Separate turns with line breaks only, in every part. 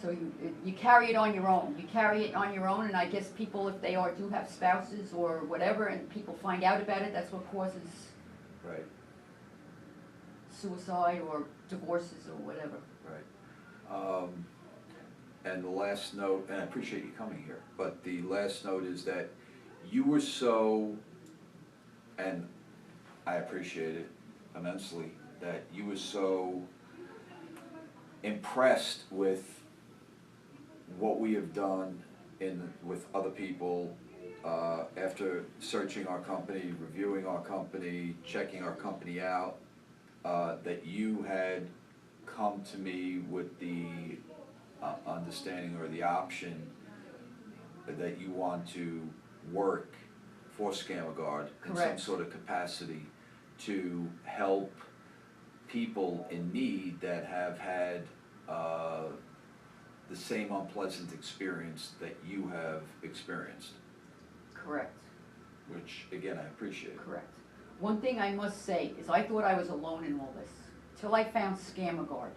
So you carry it on your own. You carry it on your own, and I guess people, if they do have spouses or whatever, and people find out about it, that's what causes
Right.
suicide or divorces or whatever.
Right. And the last note, and I appreciate you coming here, but the last note is that you were so, and I appreciate it immensely, that you were so impressed with what we have done with other people after searching our company, reviewing our company, checking our company out, that you had come to me with the understanding or the option that you want to work for ScammerGuard in some sort of capacity to help people in need that have had the same unpleasant experience that you have experienced.
Correct.
Which, again, I appreciate.
Correct. One thing I must say is I thought I was alone in all this, till I found ScammerGuard.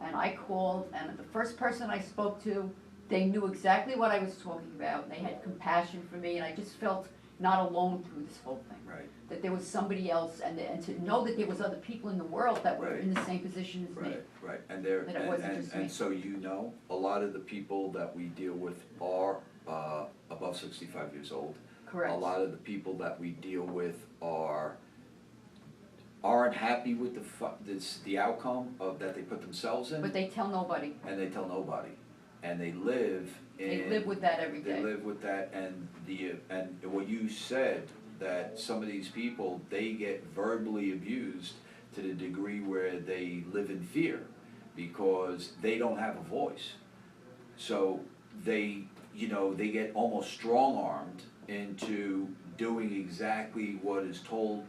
And I called, and the first person I spoke to, they knew exactly what I was talking about. They had compassion for me, and I just felt not alone through this whole thing.
Right.
That there was somebody else, and to know that there was other people in the world that were in the same position as me.
Right, and there,
That it wasn't just me.
and so you know, a lot of the people that we deal with are above 65 years old.
Correct.
A lot of the people that we deal with aren't happy with the outcome of that they put themselves in.
But they tell nobody.
And they tell nobody, and they live in.
They live with that every day.
They live with that, and what you said, that some of these people, they get verbally abused to the degree where they live in fear because they don't have a voice. So they get almost strong-armed into doing exactly what is told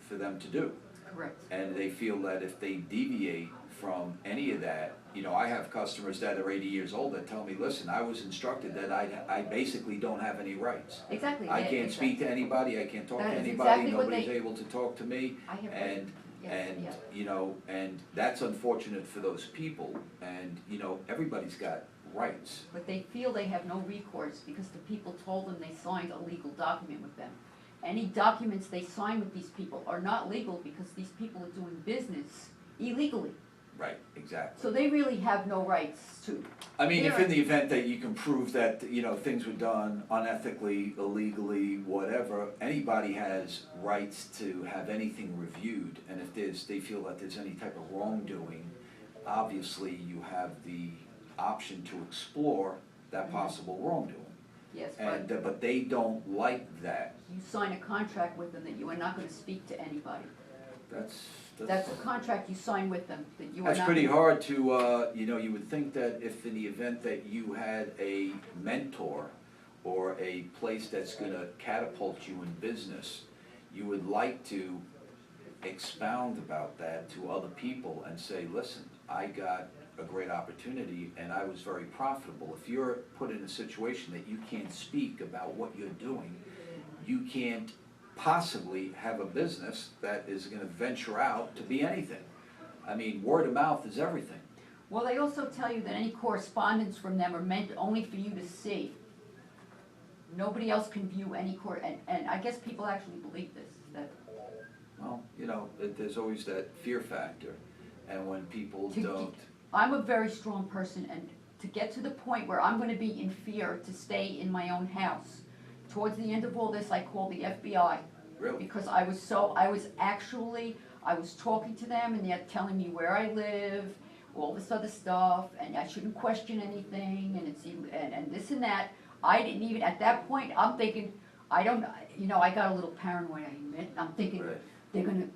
for them to do.
Correct.
And they feel that if they deviate from any of that, I have customers that are 80 years old that tell me, listen, I was instructed that I basically don't have any rights.
Exactly.
I can't speak to anybody, I can't talk to anybody,
exactly
nobody's able to talk to me. And that's unfortunate for those people, and everybody's got rights.
But they feel they have no recourse because the people told them they signed a legal document with them. Any documents they sign with these people are not legal because these people are doing business illegally.
Right, exactly.
So they really have no rights to.
I mean, if in the event that you can prove that, things were done unethically, illegally, whatever, anybody has rights to have anything reviewed, and if they feel that there's any type of wrongdoing, obviously you have the option to explore that possible wrongdoing.
Yes,
but they don't like that.
You sign a contract with them that you are not going to speak to anybody.
That's
a contract you sign with them, that you are not.
That's pretty hard to, you would think that if in the event that you had a mentor or a place that's gonna catapult you in business, you would like to expound about that to other people and say, listen, I got a great opportunity and I was very profitable. If you're put in a situation that you can't speak about what you're doing, you can't possibly have a business that is going to venture out to be anything. I mean, word of mouth is everything.
Well, they also tell you that any correspondence from them are meant only for you to see. Nobody else can view any and I guess people actually believe this.
Well, there's always that fear factor, and when people don't.
I'm a very strong person, and to get to the point where I'm going to be in fear to stay in my own house. Towards the end of all this, I called the FBI.
Really?
Because I was talking to them, and they're telling me where I live, all this other stuff, and I shouldn't question anything, and this and that. I didn't even, at that point, I'm thinking, I got a little paranoid, I admit. I'm thinking,
right.
they're gonna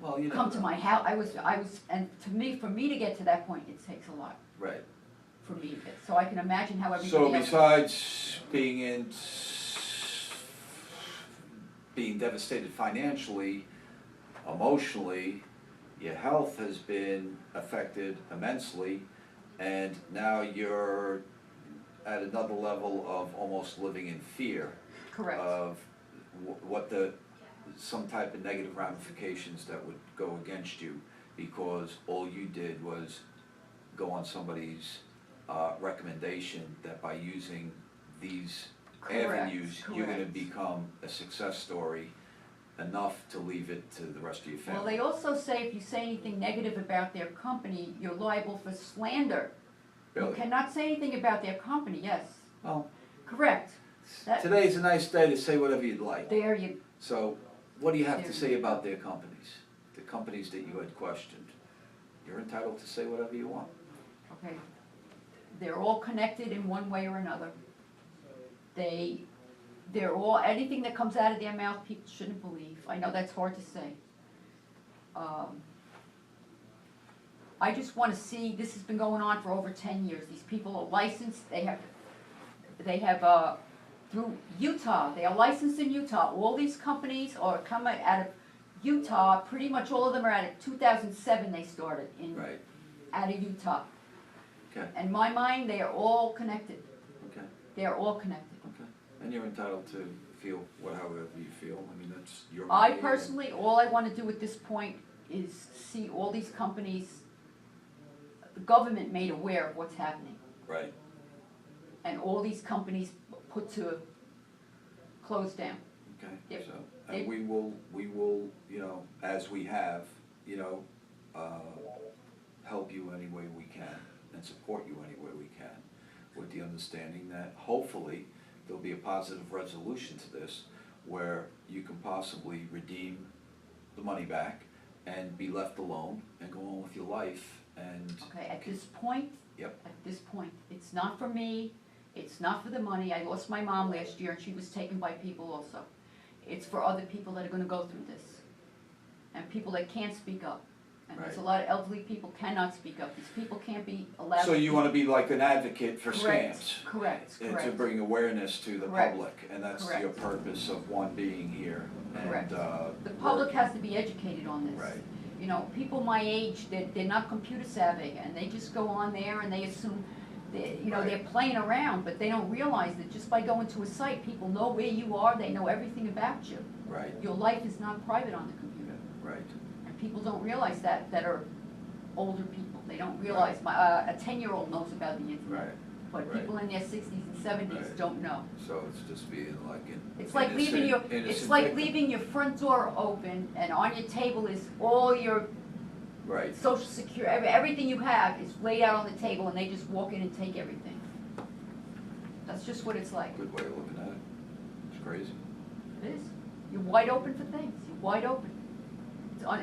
Well,
come to my house. And for me to get to that point, it takes a lot.
Right.
For me to get, so I can imagine how everybody
So
else.
besides being devastated financially, emotionally, your health has been affected immensely, and now you're at another level of almost living in fear.
Correct.
Of some type of negative ramifications that would go against you because all you did was go on somebody's recommendation that by using these
Correct,
avenues, you're gonna
correct.
become a success story enough to leave it to the rest of your
Well,
family.
they also say if you say anything negative about their company, you're liable for slander. You
Really?
cannot say anything about their company, yes.
Well,
Correct. That-
today's a nice day to say whatever you'd like.
There you,
So, what do you have to
There
say
you
about their companies? The companies that you had questioned? You're entitled to say whatever you want.
okay. They're all connected in one way or another. They're all, anything that comes out of their mouth, people shouldn't believe. I know that's hard to say. I just wanna see, this has been going on for over 10 years. These people are licensed, they have, through Utah, they are licensed in Utah. All these companies are coming out of Utah, pretty much all of them are out of 2007 they started
Right,
out of Utah.
okay,
In my mind, they are all connected.
okay,
They are all connected.
okay. And you're entitled to feel however you feel. I mean, that's your
I
money.
personally, all I want to do at this point is see all these companies, the government made aware of what's happening.
Right,
And all these companies put to close down.
okay,
Yep.
so, and we will, you know, as we have, you know, help you any way we can and support you any way we can, with the understanding that hopefully there'll be a positive resolution to this where you can possibly redeem the money back and be left alone and go on with your life and.
Okay, at this point,
Yep.
at this point, it's not for me, it's not for the money. I lost my mom last year and she was taken by people also. It's for other people that are gonna go through this. And people that can't speak up. And there's a
Right.
lot of elderly people cannot speak up. These people can't be allowed.
So you wanna be like an advocate for
Correct,
scams?
correct,
And to
correct.
bring awareness to the
Correct,
public, and that's
correct.
your purpose of one being here.
Correct.
And,
The public has to be educated on this.
Right.
You know, people my age, they're not computer savvy, and they just go on there and they assume, you know,
Right.
they're playing around, but they don't realize that just by going to a site, people know where you are, they know everything about you.
Right,
Your life is not private on the computer,
right,
and people don't realize that are older people. They don't realize, a 10-year-old knows about the internet.
right.
But
right.
people in their 60s and 70s
Right.
don't know.
So it's just being like an
It's like leaving your,
innocent
it's like
victim.
leaving your front door open, and on your table is all your
Right,
social security, everything you have is laid out on the table, and they just walk in and take everything. That's just what it's like.
good way of looking at it. It's crazy.
It is. You're wide open for things. You're wide open.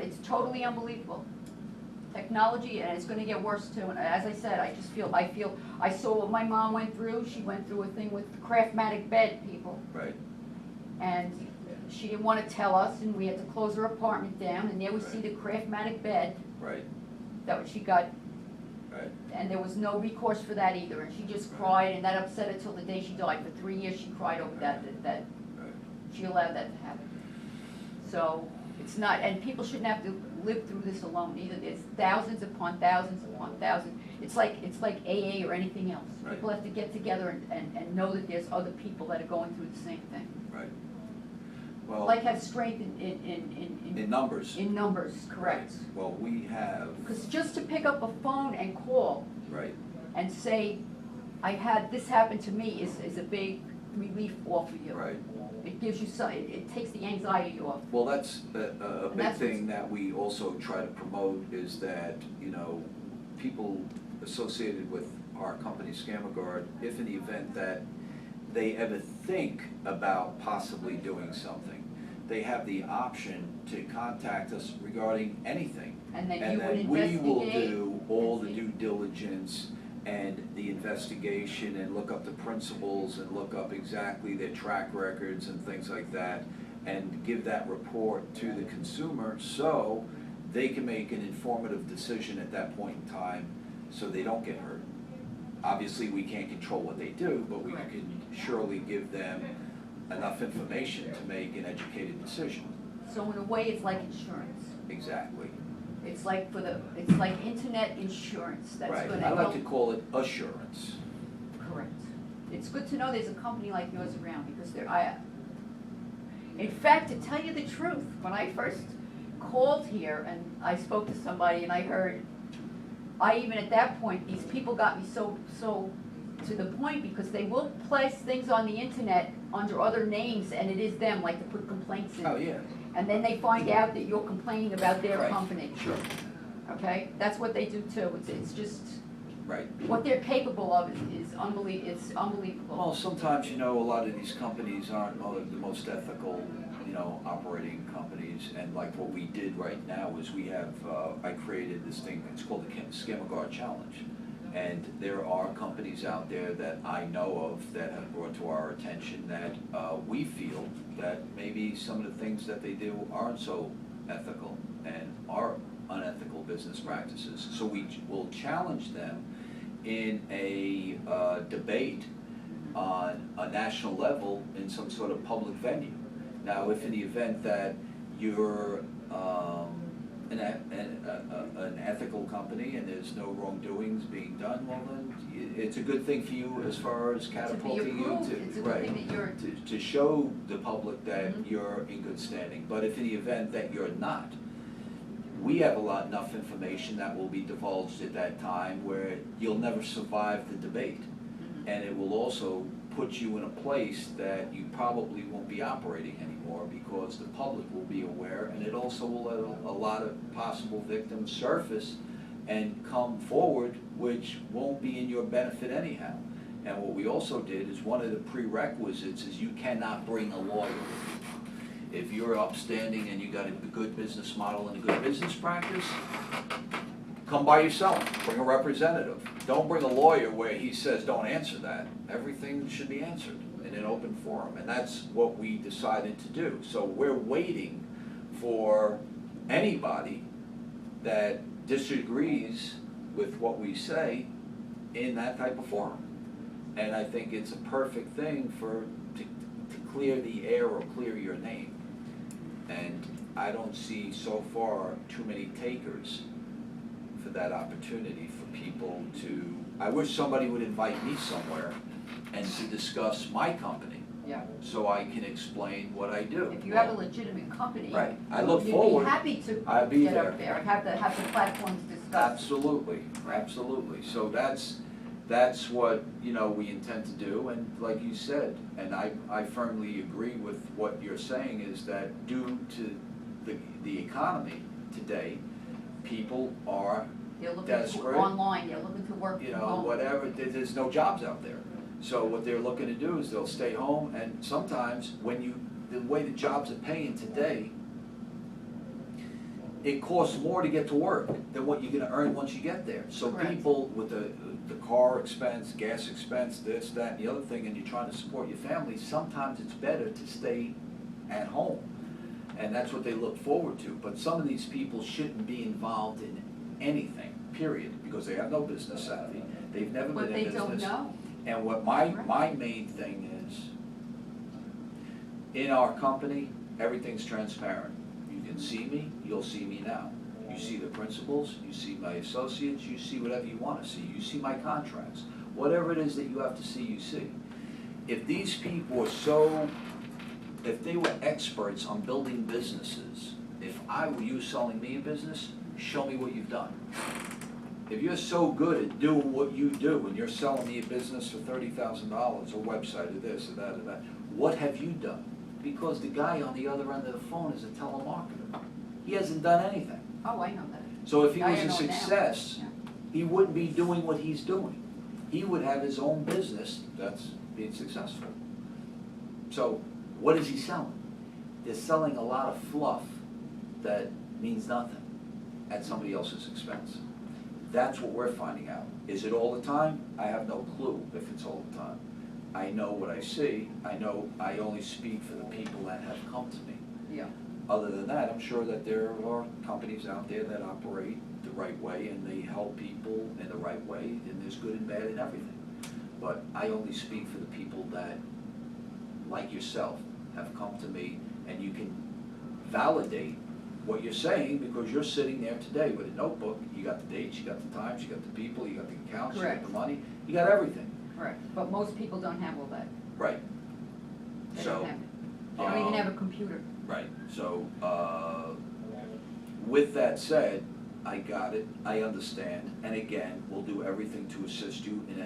It's totally unbelievable. Technology, and it's gonna get worse too. And as I said, I saw what my mom went through. She went through a thing with the Craftmatic bed people.
Right,
And she didn't wanna tell us, and we had to close her apartment down, and there we see the Craftmatic bed
right,
that she got.
right,
And there was no recourse for that either, and she just cried, and that upset her till the day she died. For 3 years, she cried over that
right.
she allowed that to happen. So, it's not, and people shouldn't have to live through this alone either. There's thousands upon thousands upon thousands. It's like AA or anything else.
Right.
People have to get together and know that there's other people that are going through the same thing.
Right. Well,
Like have strength in
in numbers.
in numbers, correct.
Right. Well, we have,
Because just to pick up a phone and call
right,
and say, I had this happen to me is a big relief off of you.
right.
It gives you some, it takes the anxiety off.
Well, that's a big
that's
thing that we also try to promote is that, you know, people associated with our company, ScammerGuard, if in the event that they ever think about possibly doing something, they have the option to contact us regarding anything.
And then
And
you would
then we will
investigate.
do all the
and see.
due diligence and the investigation and look up the principals and look up exactly their track records and things like that and give that report to the consumer so they can make an informative decision at that point in time so they don't get hurt. Obviously, we can't control what they do, but we
Correct.
can surely give them enough information to make an educated decision.
So in a way, it's like insurance.
Exactly.
It's like internet insurance that's
Right.
gonna
I
help.
like to call it assurance.
Correct. It's good to know there's a company like yours around because in fact, to tell you the truth, when I first called here and I spoke to somebody and I heard I even at that point, these people got me so to the point, because they will place things on the internet under other names, and it is them, like to put complaints in.
Oh, yeah,
And then they find out that you're complaining about their
Right.
company.
sure,
Okay, that's what they do too. It's just,
right.
what they're capable of is it's unbelievable.
Well, sometimes, a lot of these companies aren't the most ethical, operating companies, and like what we did right now is we have, I created this thing, it's called the ScammerGuard Challenge. And there are companies out there that I know of that have brought to our attention that we feel that maybe some of the things that they do aren't so ethical and are unethical business practices. So we will challenge them in a debate on a national level in some sort of public venue. Now, if in the event that you're an ethical company and there's no wrongdoings being done, well then, it's a good thing for you as far as catapulting you
approved. It's a good thing that you're.
to show the public that
Mhm.
you're in good standing. But if in the event that you're not, we have enough information that will be divulged at that time where you'll never survive the debate.
Mhm.
And it will also put you in a place that you probably won't be operating anymore because the public will be aware, and it also will let a lot of possible victims surface and come forward, which won't be in your benefit anyhow. And what we also did is one of the prerequisites is you cannot bring a lawyer. If you're upstanding and you got a good business model and a good business practice, come by yourself, bring a representative. Don't bring a lawyer where he says, don't answer that. Everything should be answered in an open forum, and that's what we decided to do. So we're waiting for anybody that disagrees with what we say in that type of forum. And I think it's a perfect thing to clear the air or clear your name. And I don't see so far too many takers for that opportunity for people to, I wish somebody would invite me somewhere and to discuss my company,
Yeah.
so I can explain what I do.
If you have a legitimate company.
Right. I look
you'd
forward-
be happy to
I'd be
get up
there.
there, have the platform to discuss.
Absolutely, absolutely. So that's what, we intend to do, and like you said, and I firmly agree with what you're saying, is that due to the economy today, people are
They're looking
desperate.
to online, they're looking to work from home.
Whatever, there's no jobs out there. So what they're looking to do is they'll stay home, and sometimes the way the jobs are paying today, it costs more to get to work than what you're gonna earn once you get there. So
Correct.
people with the car expense, gas expense, this, that, and the other thing, and you're trying to support your family, sometimes it's better to stay at home. And that's what they look forward to. But some of these people shouldn't be involved in anything, period, because they have no business savvy. They've never
But
been in
they
business.
don't know.
And what my main thing is, in our company, everything's transparent. You can see me, you'll see me now. You see the principals, you see my associates, you see whatever you want to see. You see my contracts. Whatever it is that you have to see, you see. If these people are if they were experts on building businesses, if I were you selling me a business, show me what you've done. If you're so good at doing what you do and you're selling me a business for $30,000, a website or this or that, what have you done? Because the guy on the other end of the phone is a telemarketer. He hasn't done anything.
Oh, I know that.
So if he
I
was a
know now.
success,
Yeah.
he wouldn't be doing what he's doing. He would have his own business that's being successful. So what is he selling? They're selling a lot of fluff that means nothing at somebody else's expense. That's what we're finding out. Is it all the time? I have no clue if it's all the time. I know what I see. I know I only speak for the people that have come to me.
Yeah.
Other than that, I'm sure that there are companies out there that operate the right way and they help people in the right way, and there's good and bad in everything. But I only speak for the people that, like yourself, have come to me, and you can validate what you're saying because you're sitting there today with a notebook. You got the dates, you got the times, you got the people, you got the accounts, you got
Correct.
the money, you got everything.
Right, but most people don't have all that.
Right.
They
So,
don't have it. They don't even have a computer.
Right, so, with that said, I got it, I understand, and again, we'll do everything to assist you in any